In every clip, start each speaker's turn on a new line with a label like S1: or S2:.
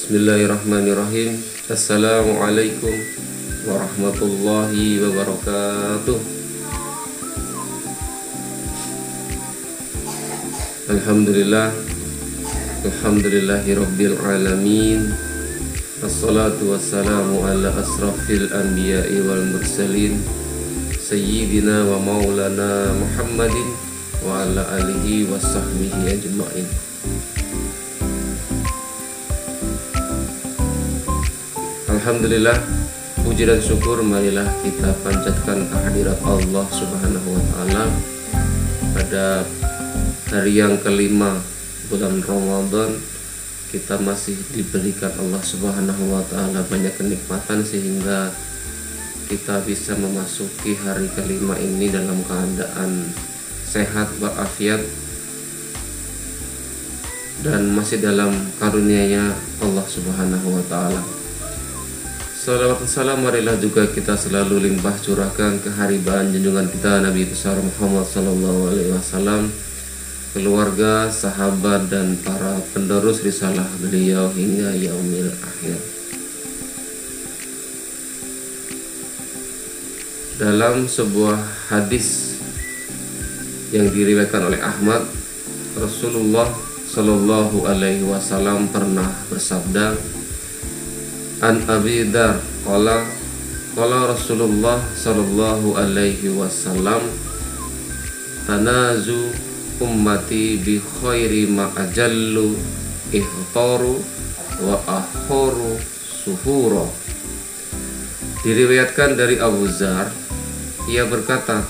S1: Bismillahirrahmanirrahim. Assalamualaikum warahmatullahi wabarakatuh. Alhamdulillah, alhamdulillahi rabbil alamin. Assalatu wassalamu ala asrafil anbiya'i wal mursalin, sayyidina wa maulana Muhammadin wa ala alihi wa sahbihi ajma'in. Alhamdulillah, puji dan syukur marilah kita panjatkan kehadirat Allah Subhanahu wa taala pada hari yang kelima bulan Ramadan. Kita masih diberikan Allah Subhanahu wa taala banyak kenikmatan sehingga kita bisa memasuki hari kelima ini dalam keadaan sehat walafiat dan masih dalam karunia-Nya Allah Subhanahu wa taala. Salawat dan salam marilah juga kita selalu limpah curahkan keharibaan junjungan kita Nabi besar Muhammad sallallahu alaihi wasallam, keluarga, sahabat dan para penerus risalah beliau hingga yaumil akhir. Dalam sebuah hadis yang diriwayatkan oleh Ahmad, Rasulullah sallallahu alaihi wasallam pernah bersabda, An Abi Dzar qala Rasulullah sallallahu alaihi wasallam, tanazu ummati bi khairi ma ajallu ihtaru wa ahuru suhura. Diriwayatkan dari Abu Dzar, ia berkata,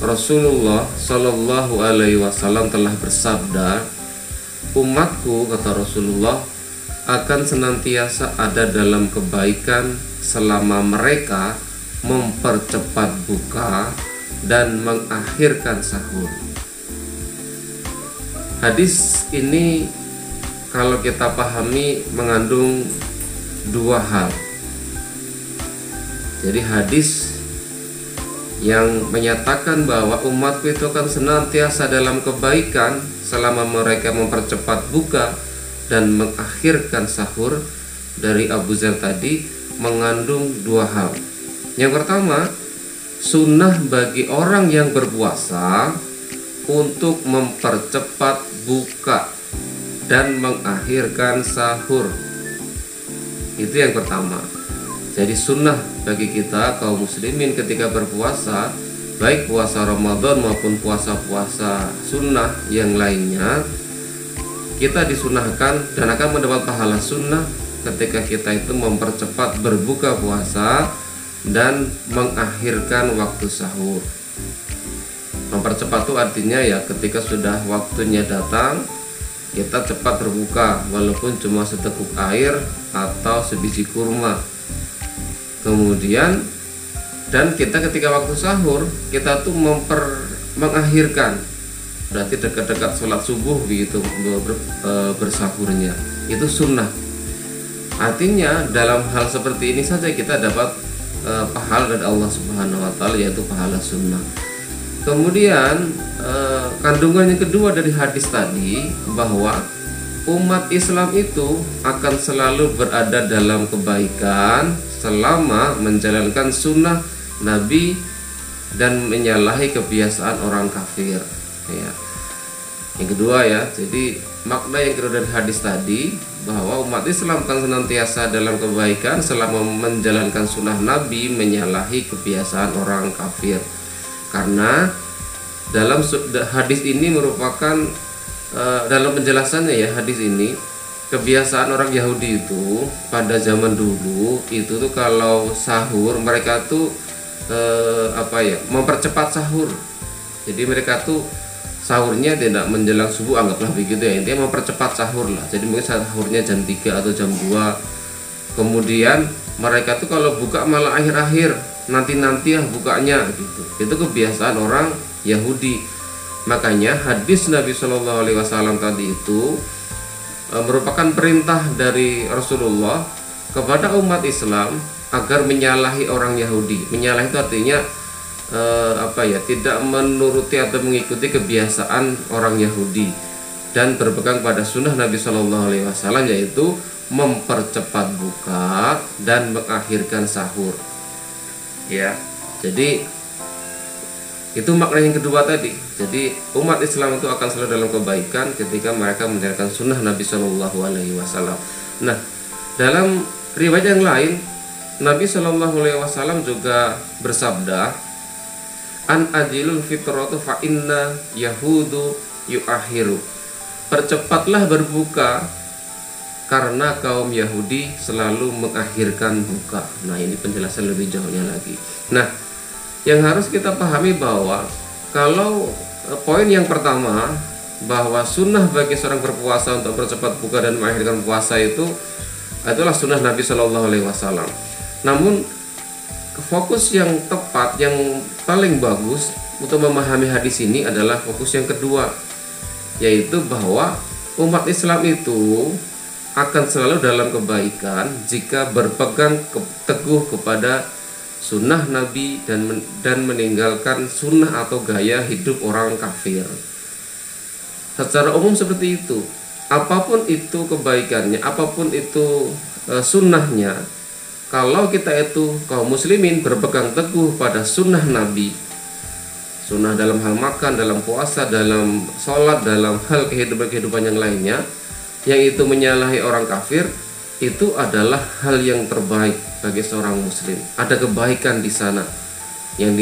S1: Rasulullah sallallahu alaihi wasallam telah bersabda, umatku, kata Rasulullah, akan senantiasa ada dalam kebaikan selama mereka mempercepat buka dan mengakhirkan sahur. Hadis ini kalau kita pahami mengandung dua hal. Jadi hadis yang menyatakan bahwa umatku itu akan senantiasa dalam kebaikan selama mereka mempercepat buka dan mengakhirkan sahur dari Abu Dzar tadi mengandung dua hal. Yang pertama, sunnah bagi orang yang berpuasa untuk mempercepat buka dan mengakhirkan sahur. Itu yang pertama. Jadi sunnah bagi kita kaum muslimin ketika berpuasa, baik puasa Ramadan maupun puasa-puasa sunnah yang lainnya, kita disunahkan dan akan mendapat pahala sunnah ketika kita itu mempercepat berbuka puasa dan mengakhirkan waktu sahur. Mempercepat itu artinya ya ketika sudah waktunya datang, kita cepat berbuka walaupun cuma seteguk air atau sebiji kurma. Kemudian dan kita ketika waktu sahur kita tuh mengakhirkan, berarti dekat-dekat sholat subuh begitu bersahurnya, itu sunnah. Artinya dalam hal seperti ini saja kita dapat pahala dari Allah Subhanahu wa taala, yaitu pahala sunnah. Kemudian kandungan yang kedua dari hadis tadi, bahwa umat Islam itu akan selalu berada dalam kebaikan selama menjalankan sunnah Nabi dan menyalahi kebiasaan orang kafir. Ya. Yang kedua ya, jadi makna yang kedua dari hadis tadi, bahwa umat Islam akan senantiasa dalam kebaikan selama menjalankan sunnah Nabi, menyalahi kebiasaan orang kafir. Karena dalam hadis ini merupakan dalam penjelasannya ya, hadis ini kebiasaan orang Yahudi itu pada zaman dulu itu tuh kalau sahur mereka tuh mempercepat sahur. Jadi mereka tuh sahurnya tidak menjelang subuh, anggaplah begitu ya, intinya mempercepat sahur lah. Jadi mungkin sahurnya jam 3 atau jam 2. Kemudian mereka tuh kalau buka malah akhir-akhir, nanti-nanti ya bukanya gitu. Itu kebiasaan orang Yahudi. Makanya hadis Nabi Shallallahu alaihi wasallam tadi itu merupakan perintah dari Rasulullah kepada umat Islam agar menyalahi orang Yahudi. Menyalahi itu artinya tidak menuruti atau mengikuti kebiasaan orang Yahudi dan berpegang pada sunnah Nabi Shallallahu alaihi wasallam, yaitu mempercepat buka dan mengakhirkan sahur. Ya. Jadi itu makna yang kedua tadi. Jadi umat Islam itu akan selalu dalam kebaikan ketika mereka menjalankan sunnah Nabi Shallallahu Alaihi Wasallam. Nah, dalam riwayat yang lain, Nabi Shallallahu Alaihi Wasallam juga bersabda, an ajilul fitratu fa inna yahudu yuakhiru. Percepatlah berbuka karena kaum Yahudi selalu mengakhirkan buka. Nah, ini penjelasan lebih jauhnya lagi. Nah, yang harus kita pahami bahwa kalau poin yang pertama, bahwa sunnah bagi seorang berpuasa untuk percepat buka dan mengakhirkan puasa itu adalah sunnah Nabi Shallallahu Alaihi Wasallam. Namun fokus yang tepat, yang paling bagus untuk memahami hadis ini adalah fokus yang kedua, yaitu bahwa umat Islam itu akan selalu dalam kebaikan jika berpegang teguh kepada sunnah Nabi dan meninggalkan sunnah atau gaya hidup orang kafir. Secara umum seperti itu. Apapun itu kebaikannya, apapun itu sunnahnya, kalau kita itu kaum muslimin berpegang teguh pada sunnah Nabi, sunnah dalam hal makan, dalam puasa, dalam sholat, dalam hal kehidupan yang lainnya, yang itu menyalahi orang kafir, itu adalah hal yang terbaik bagi seorang muslim. Ada kebaikan di sana yang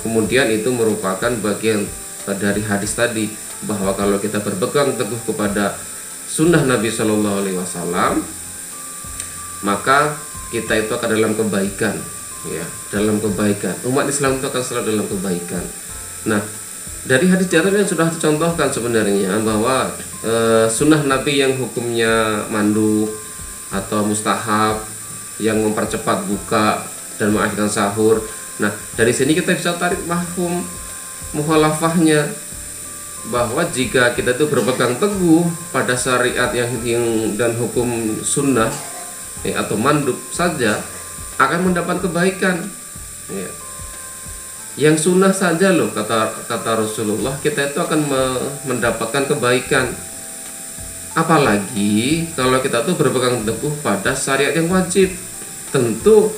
S1: kemudian itu merupakan bagian dari hadis tadi, bahwa kalau kita berpegang teguh kepada sunnah Nabi Shallallahu Alaihi Wasallam, maka kita itu akan dalam kebaikan, ya, dalam kebaikan. Umat Islam itu akan selalu dalam kebaikan. Nah, dari hadis Jabir yang sudah dicontohkan sebenarnya bahwa sunnah Nabi yang hukumnya mandu atau mustahab, yang mempercepat buka dan mengakhirkan sahur. Nah, dari sini kita bisa tarik mafhum mukhalafahnya, bahwa jika kita itu berpegang teguh pada syariat yang dan hukum sunnah atau mandub saja, akan mendapat kebaikan. Ya. Yang sunnah saja loh, kata Rasulullah, kita itu akan mendapatkan kebaikan. Apalagi kalau kita tuh berpegang teguh pada syariat yang wajib, tentu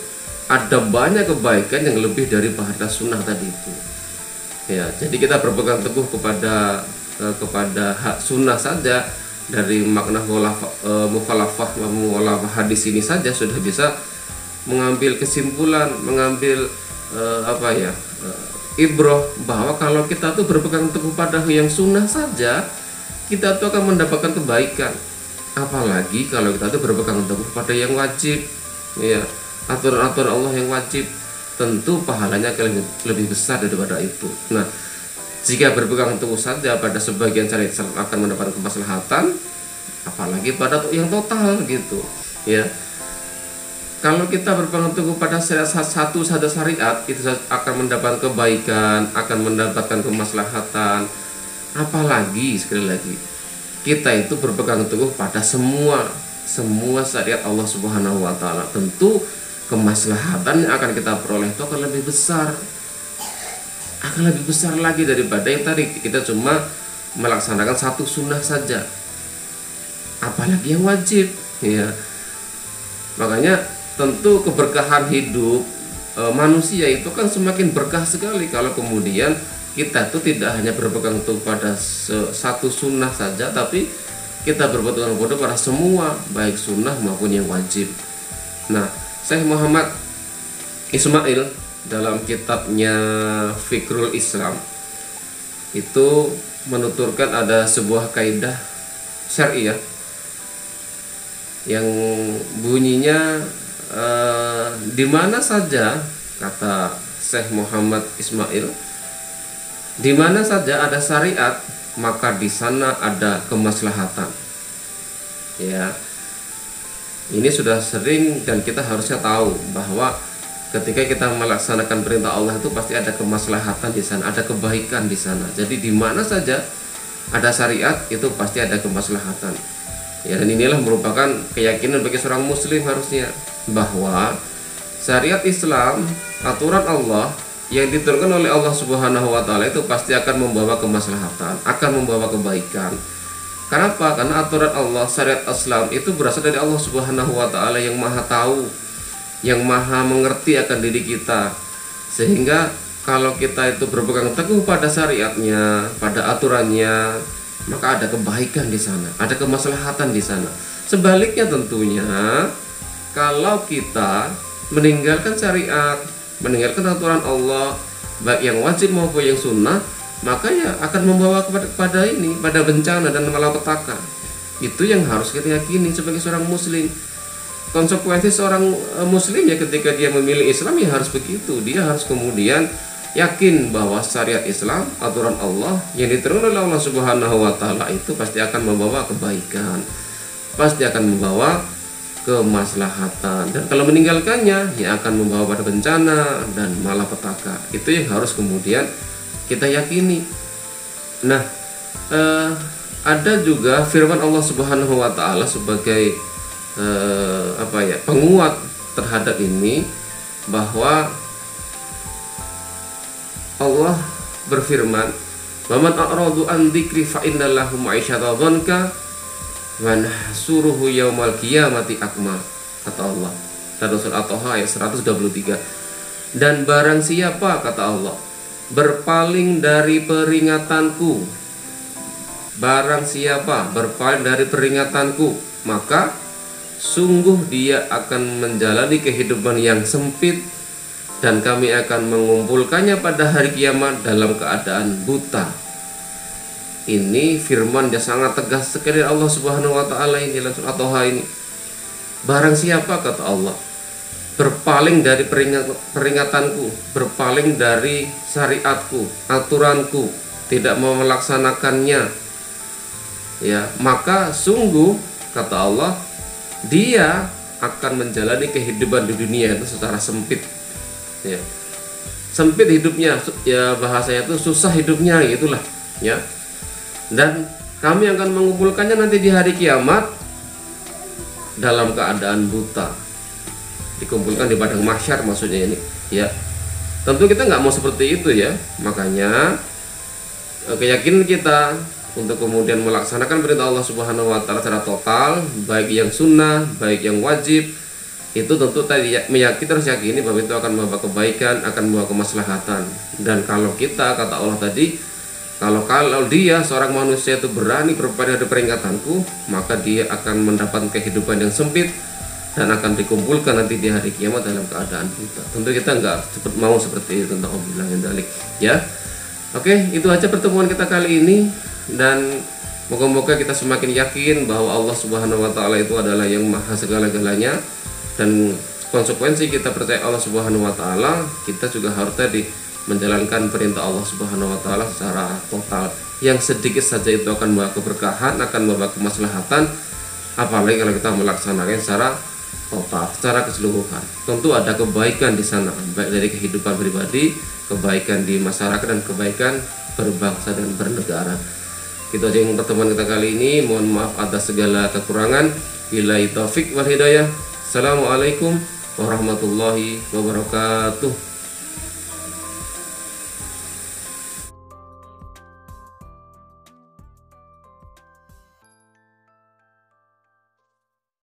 S1: ada banyak kebaikan yang lebih daripada sunnah tadi itu. Ya, jadi kita berpegang teguh kepada hak sunnah saja, dari makna mukhalafah hadis ini saja sudah bisa mengambil kesimpulan, mengambil ibroh, bahwa kalau kita tuh berpegang teguh pada yang sunnah saja, kita tuh akan mendapatkan kebaikan. Apalagi kalau kita tuh berpegang teguh pada yang wajib, ya, aturan-aturan Allah yang wajib, tentu pahalanya akan lebih besar daripada itu. Nah, jika berpegang teguh saja pada sebagian syariat akan mendapatkan kemaslahatan, apalagi pada yang total gitu, ya. Kalau kita berpegang teguh pada satu saja syariat, itu akan mendapatkan kebaikan, akan mendapatkan kemaslahatan. Apalagi sekali lagi, kita itu berpegang teguh pada semua syariat Allah Subhanahu wa taala, tentu kemaslahatan yang akan kita peroleh itu akan lebih besar, lagi daripada yang tadi kita cuma melaksanakan satu sunnah saja, apalagi yang wajib, ya. Makanya tentu keberkahan hidup manusia itu kan semakin berkah sekali kalau kemudian kita itu tidak hanya berpegang teguh pada satu sunnah saja, tapi kita berpegang teguh pada semua, baik sunnah maupun yang wajib. Nah, Syekh Muhammad Ismail dalam kitabnya Fikrul Islam itu menuturkan ada sebuah kaidah syariah yang bunyinya di mana saja, kata Syekh Muhammad Ismail, di mana saja ada syariat, maka di sana ada kemaslahatan. Ya. Ini sudah sering dan kita harusnya tahu bahwa ketika kita melaksanakan perintah Allah itu pasti ada kemaslahatan di sana, ada kebaikan di sana. Jadi di mana saja ada syariat itu pasti ada kemaslahatan. Ya, dan inilah merupakan keyakinan bagi seorang muslim harusnya, bahwa syariat Islam, aturan Allah yang diturunkan oleh Allah Subhanahu wa taala itu pasti akan membawa kemaslahatan, akan membawa kebaikan. Kenapa? Karena aturan Allah, syariat Islam itu berasal dari Allah Subhanahu wa taala yang Maha tahu, yang Maha mengerti akan diri kita. Sehingga kalau kita itu berpegang teguh pada syariatnya, pada aturannya, maka ada kebaikan di sana, ada kemaslahatan di sana. Sebaliknya tentunya kalau kita meninggalkan syariat, meninggalkan aturan Allah, baik yang wajib maupun yang sunnah, maka ya akan membawa pada pada bencana dan malapetaka. Itu yang harus kita yakini sebagai seorang muslim. Konsekuensi seorang muslim ya ketika dia memilih Islam ya harus begitu. Dia harus kemudian yakin bahwa syariat Islam, aturan Allah yang diterima oleh Allah Subhanahu wa taala itu pasti akan membawa kebaikan, pasti akan membawa kemaslahatan, dan kalau meninggalkannya ya akan membawa pada bencana dan malapetaka. Itu yang harus kemudian kita yakini. Nah, ada juga firman Allah Subhanahu wa taala sebagai penguat terhadap ini, bahwa Allah berfirman, "Wa man a'radu an dzikri fa innallahu ma'isyatan dhanka wa nahsuruhu yaumal qiyamati akma," kata Allah. Dalam surah At-Taha ayat 123. Dan barang siapa, kata Allah, berpaling dari peringatanku, barang siapa berpaling dari peringatanku, maka sungguh dia akan menjalani kehidupan yang sempit, dan kami akan mengumpulkannya pada hari kiamat dalam keadaan buta. Ini firman yang sangat tegas sekali Allah Subhanahu wa taala ini dalam surah At-Taha ini. Barang siapa, kata Allah, berpaling dari peringatanku, berpaling dari syariatku, aturanku, tidak mau melaksanakannya, ya, maka sungguh, kata Allah, dia akan menjalani kehidupan di dunia itu secara sempit, ya. Sempit hidupnya, ya, bahasanya itu susah hidupnya, gitulah, ya. Dan kami akan mengumpulkannya nanti di hari kiamat dalam keadaan buta, dikumpulkan di padang mahsyar maksudnya ini, ya. Tentu kita nggak mau seperti itu, ya. Makanya keyakinan kita untuk kemudian melaksanakan perintah Allah Subhanahu wa taala secara total, baik yang sunnah, baik yang wajib, itu tentu tadi kita harus yakini bahwa itu akan membawa kebaikan, akan membawa kemaslahatan. Dan kalau kita, kata Allah tadi, kalau dia seorang manusia itu berani berpaling dari peringatanku, maka dia akan mendapat kehidupan yang sempit dan akan dikumpulkan nanti di hari kiamat dalam keadaan buta. Tentu kita nggak mau seperti itu, tentang Allah yang dalik, ya. Oke, itu aja pertemuan kita kali ini, dan moga-moga kita semakin yakin bahwa Allah Subhanahu wa taala itu adalah yang maha segala-galanya, dan konsekuensi kita percaya Allah Subhanahu wa taala, kita juga harus tadi menjalankan perintah Allah Subhanahu wa taala secara total. Yang sedikit saja itu akan membawa keberkahan, akan membawa kemaslahatan, apalagi kalau kita melaksanakan secara total, secara keseluruhan. Tentu ada kebaikan di sana, baik dari kehidupan pribadi, kebaikan di masyarakat, dan kebaikan berbangsa dan bernegara. Itu aja yang pertemuan kita kali ini. Mohon maaf atas segala kekurangan. Billahi taufik wal hidayah. Assalamualaikum warahmatullahi wabarakatuh.